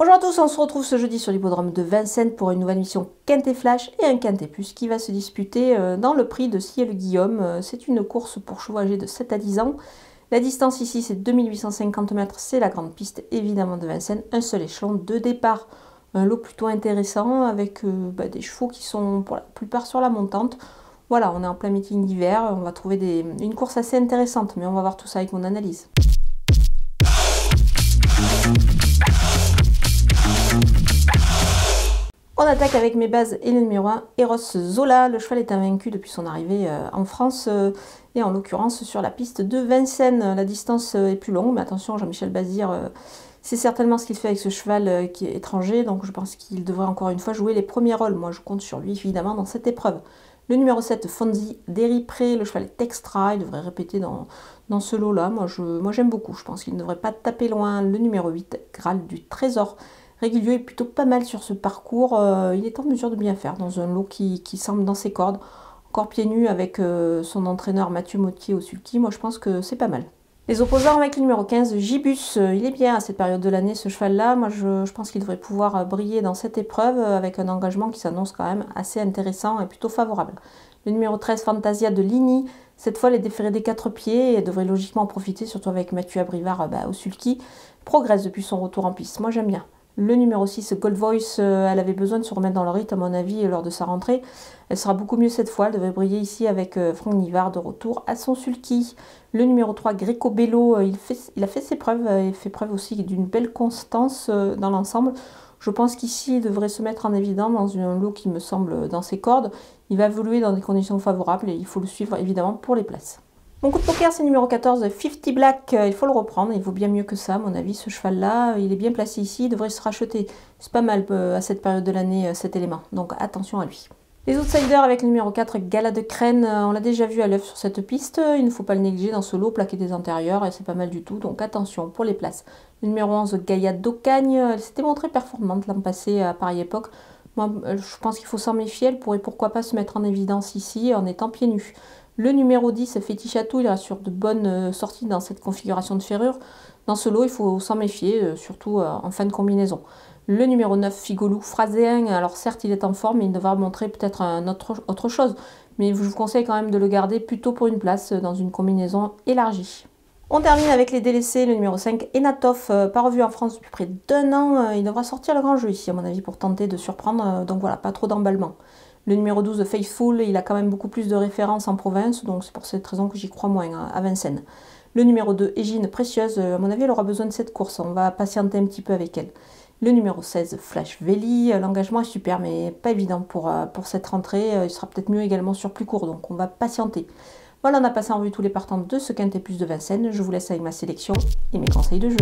Bonjour à tous, on se retrouve ce jeudi sur l'hippodrome de Vincennes pour une nouvelle mission Quintet Flash et un Quintet Plus qui va se disputer dans le prix de Ciel-Guillaume. C'est une course pour chevaux âgés de 7 à 10 ans. La distance ici c'est 2850 mètres, c'est la grande piste évidemment de Vincennes. Un seul échelon de départ, un lot plutôt intéressant avec des chevaux qui sont pour la plupart sur la montante. Voilà, on est en plein meeting d'hiver, on va trouver une course assez intéressante, mais on va voir tout ça avec mon analyse. On attaque avec mes bases et le numéro 1, Eros Zola. Le cheval est invaincu depuis son arrivée en France et en l'occurrence sur la piste de Vincennes. La distance est plus longue, mais attention, Jean-Michel Bazir, c'est certainement ce qu'il fait avec ce cheval qui est étranger, donc je pense qu'il devrait encore une fois jouer les premiers rôles. Moi, je compte sur lui évidemment dans cette épreuve. Le numéro 7, Fonzi d'Eripré, le cheval est extra, il devrait répéter dans ce lot-là. Moi j'aime beaucoup, je pense qu'il ne devrait pas taper loin. Le numéro 8, Graal du Trésor. Régulier est plutôt pas mal sur ce parcours, il est en mesure de bien faire dans un lot qui semble dans ses cordes. Encore pieds nus avec son entraîneur Mathieu Mottier au sulky, moi je pense que c'est pas mal. Les opposants avec le numéro 15, Gibus, il est bien à cette période de l'année ce cheval-là. Moi je pense qu'il devrait pouvoir briller dans cette épreuve avec un engagement qui s'annonce quand même assez intéressant et plutôt favorable. Le numéro 13, Fantasia de Ligny, cette fois les déférés des 4 pieds et devrait logiquement en profiter, surtout avec Mathieu Abrivard au sulky. Progresse depuis son retour en piste, moi j'aime bien. Le numéro 6, Gold Voice, elle avait besoin de se remettre dans le rythme à mon avis lors de sa rentrée. Elle sera beaucoup mieux cette fois, elle devrait briller ici avec Franck Nivard de retour à son sulky. Le numéro 3, Greco Bello, il a fait ses preuves, il fait preuve aussi d'une belle constance dans l'ensemble. Je pense qu'ici il devrait se mettre en évidence dans un lot qui me semble dans ses cordes. Il va évoluer dans des conditions favorables et il faut le suivre évidemment pour les places. Mon coup de poker, c'est numéro 14, 50 Black. Il faut le reprendre, il vaut bien mieux que ça, à mon avis. Ce cheval-là, il est bien placé ici, il devrait se racheter. C'est pas mal à cette période de l'année, cet élément. Donc attention à lui. Les outsiders avec le numéro 4, Gala de Crène, on l'a déjà vu à l'œuvre sur cette piste. Il ne faut pas le négliger dans ce lot, plaqué des antérieurs, et c'est pas mal du tout. Donc attention pour les places. Le numéro 11, Gaïa d'Ocagne, elle s'était montrée performante l'an passé à pareille époque. Moi, je pense qu'il faut s'en méfier. Elle pourrait pourquoi pas se mettre en évidence ici en étant pieds nus. Le numéro 10, Fétichatou, il assure de bonnes sorties dans cette configuration de ferrure. Dans ce lot, il faut s'en méfier, surtout en fin de combinaison. Le numéro 9, Figolou Phraséen, alors certes, il est en forme, mais il devra montrer peut-être autre chose. Mais je vous conseille quand même de le garder plutôt pour une place dans une combinaison élargie. On termine avec les délaissés, le numéro 5, Enatov, pas revu en France depuis près d'1 an. Il devra sortir le grand jeu ici, à mon avis, pour tenter de surprendre. Donc voilà, pas trop d'emballement. Le numéro 12, Faithful, il a quand même beaucoup plus de références en province, donc c'est pour cette raison que j'y crois moins à Vincennes. Le numéro 2, Égine Précieuse, à mon avis, elle aura besoin de cette course, on va patienter un petit peu avec elle. Le numéro 16, Flash Veli, l'engagement est super, mais pas évident pour cette rentrée, il sera peut-être mieux également sur plus court, donc on va patienter. Voilà, on a passé en revue tous les partants de ce Quintet Plus de Vincennes, je vous laisse avec ma sélection et mes conseils de jeu.